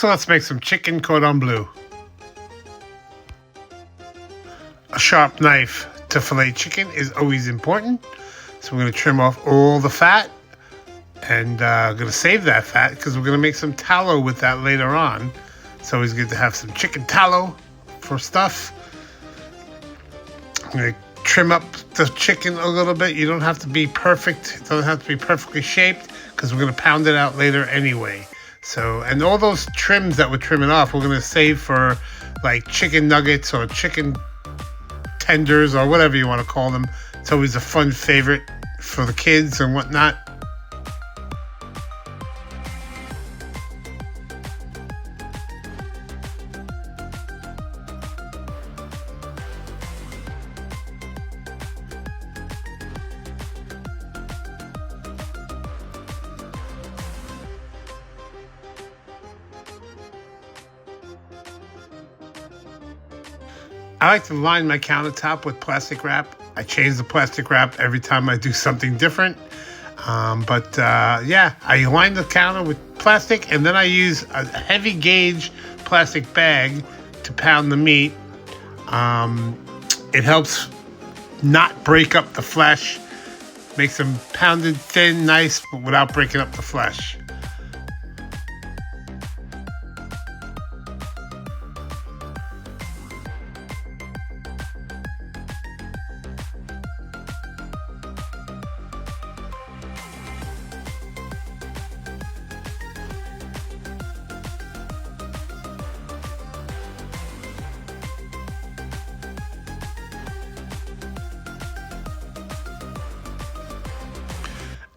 So let's make some chicken cordon bleu. A sharp knife to fillet chicken is always important. So we're going to trim off all the fat. And I'm going to save that fat because we're going to make some tallow with that later on. It's always good to have some chicken tallow for stuff. I'm going to trim up the chicken a little bit. You don't have to be perfect. It doesn't have to be perfectly shaped because we're going to pound it out later anyway. So, and all those trims that we're trimming off, we're going to save for like chicken nuggets or chicken tenders or whatever you want to call them. It's always a fun favorite for the kids and whatnot. I like to line my countertop with plastic wrap. I change the plastic wrap every time I do something different. Yeah, I line the counter with plastic, and then I use a heavy gauge plastic bag to pound the meat. It helps not break up the flesh, makes them pounded thin, nice, but without breaking up the flesh.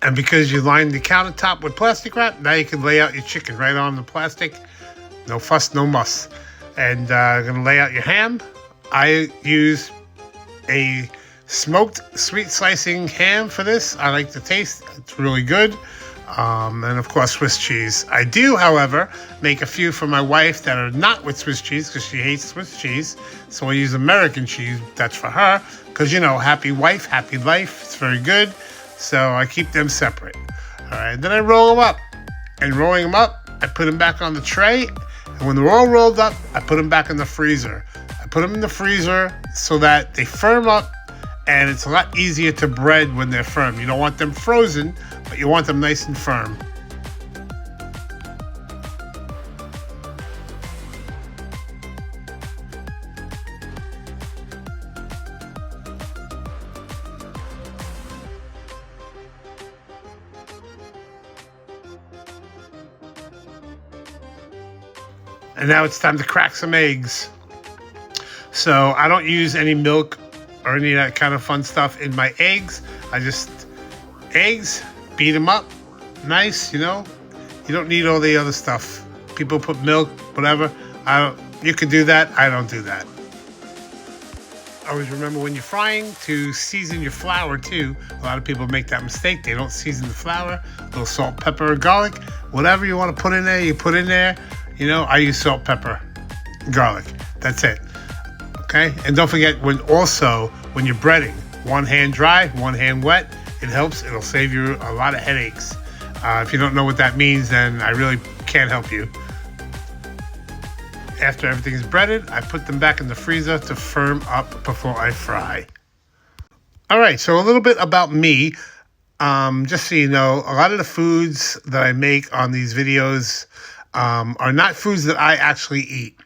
And because you lined the countertop with plastic wrap, now you can lay out your chicken right on the plastic. No fuss, no muss. And I'm going to lay out your ham. I use a smoked sweet slicing ham for this. I like the taste. It's really good. And of course, Swiss cheese. I do, however, make a few for my wife that are not with Swiss cheese because she hates Swiss cheese. So I use American cheese. That's for her because, you know, happy wife, happy life. It's very good. So I keep them separate. All right, then I roll them up. And rolling them up, I put them back on the tray. And when they're all rolled up, I put them back in the freezer. I put them in the freezer so that they firm up, and it's a lot easier to bread when they're firm. You don't want them frozen, but you want them nice and firm. And now it's time to crack some eggs. So I don't use any milk or any of that kind of fun stuff in my eggs. I just, eggs, beat them up, nice, you know. You don't need all the other stuff. People put milk, whatever. You can do that, I don't do that. Always remember when you're frying to season your flour too. A lot of people make that mistake. They don't season the flour. A little salt, pepper, or garlic. Whatever you want to put in there, you put in there. You know, I use salt, pepper, garlic. That's it. Okay? And don't forget, when you're breading, one hand dry, one hand wet, it helps. It'll save you a lot of headaches. If you don't know what that means, then I really can't help you. After everything is breaded, I put them back in the freezer to firm up before I fry. All right, so a little bit about me. Just so you know, a lot of the foods that I make on these videos are not foods that I actually eat.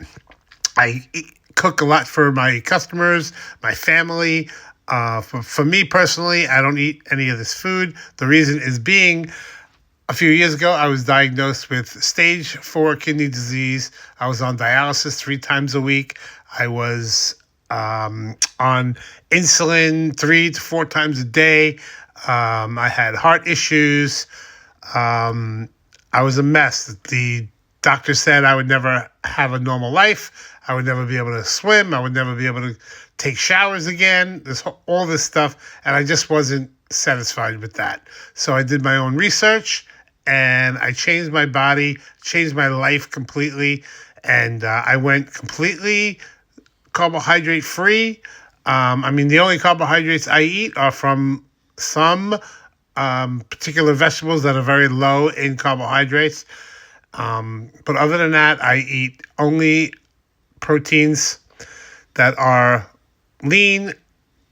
I cook a lot for my customers, my family. For me personally, I don't eat any of this food. The reason is being, a few years ago, I was diagnosed with stage 4 kidney disease. I was on dialysis 3 times a week. I was on insulin 3 to 4 times a day. I had heart issues. I was a mess. The doctor said I would never have a normal life. I would never be able to swim. I would never be able to take showers again. All this stuff. And I just wasn't satisfied with that. So I did my own research and I changed my body, changed my life completely. And I went completely carbohydrate free. The only carbohydrates I eat are from some particular vegetables that are very low in carbohydrates. But other than that, I eat only proteins that are lean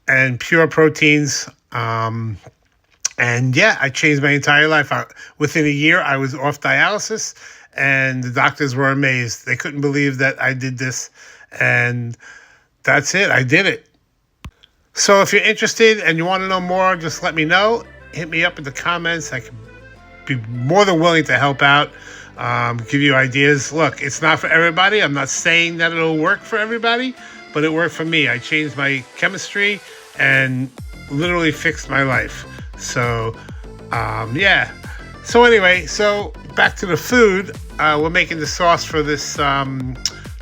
and pure proteins. And yeah, I changed my entire life. Within a year, I was off dialysis, and the doctors were amazed. They couldn't believe that I did this. And that's it. I did it. So if you're interested and you want to know more, just let me know. Hit me up in the comments. I can be more than willing to help out, give you ideas. Look, it's not for everybody. I'm not saying that it'll work for everybody, but it worked for me. I changed my chemistry and literally fixed my life. So, yeah. So anyway, so back to the food. We're making the sauce for this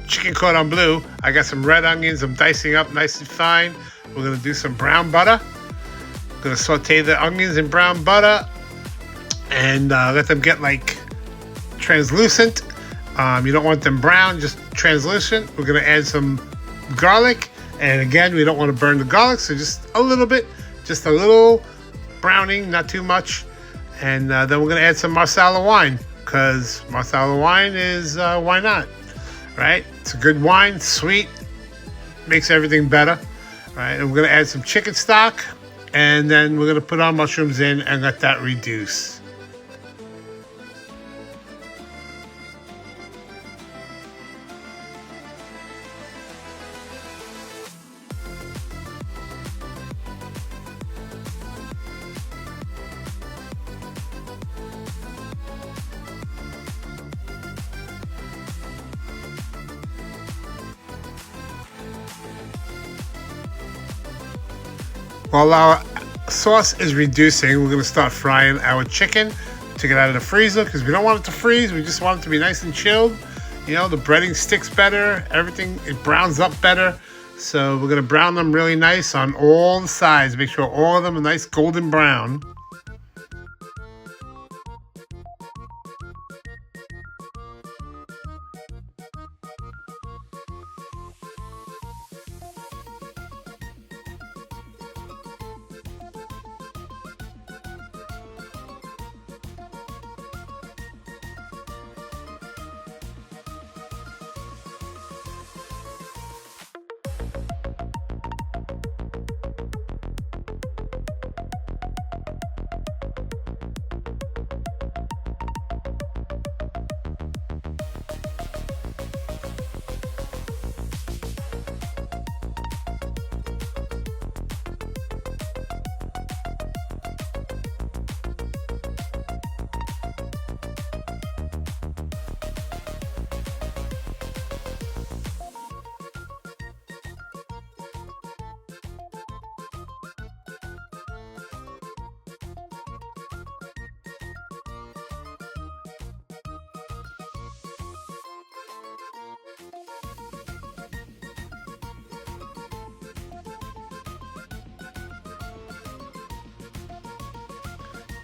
chicken cordon bleu. I got some red onions. I'm dicing up nice and fine. We're going to do some brown butter. I'm going to saute the onions in brown butter and let them get like translucent. You don't want them brown, just translucent. We're going to add some garlic. And again, we don't want to burn the garlic, so just a little bit, just a little browning, not too much. And then we're going to add some Marsala wine, because Marsala wine is, why not, right? It's a good wine, sweet, makes everything better, right? And we're going to add some chicken stock, and then we're going to put our mushrooms in and let that reduce. While our sauce is reducing, we're going to start frying our chicken. Take it out of the freezer because we don't want it to freeze. We just want it to be nice and chilled. You know, the breading sticks better. Everything, it browns up better. So we're going to brown them really nice on all the sides. Make sure all of them are nice golden brown.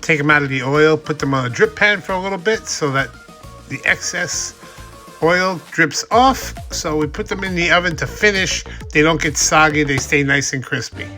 Take them out of the oil, put them on a drip pan for a little bit so that the excess oil drips off. So we put them in the oven to finish. They don't get soggy, they stay nice and crispy.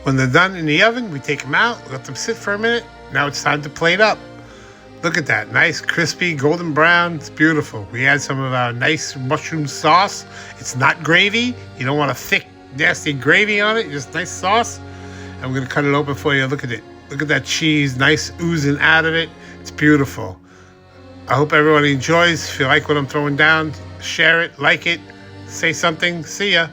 When they're done in the oven, we take them out, let them sit for a minute. Now it's time to plate up. Look at that, nice, crispy, golden brown. It's beautiful. We add some of our nice mushroom sauce. It's not gravy. You don't want a thick, nasty gravy on it, just nice sauce. And we're gonna cut it open for you. Look at it. Look at that cheese, nice oozing out of it. It's beautiful. I hope everybody enjoys. If you like what I'm throwing down, share it, like it, Say something. See ya.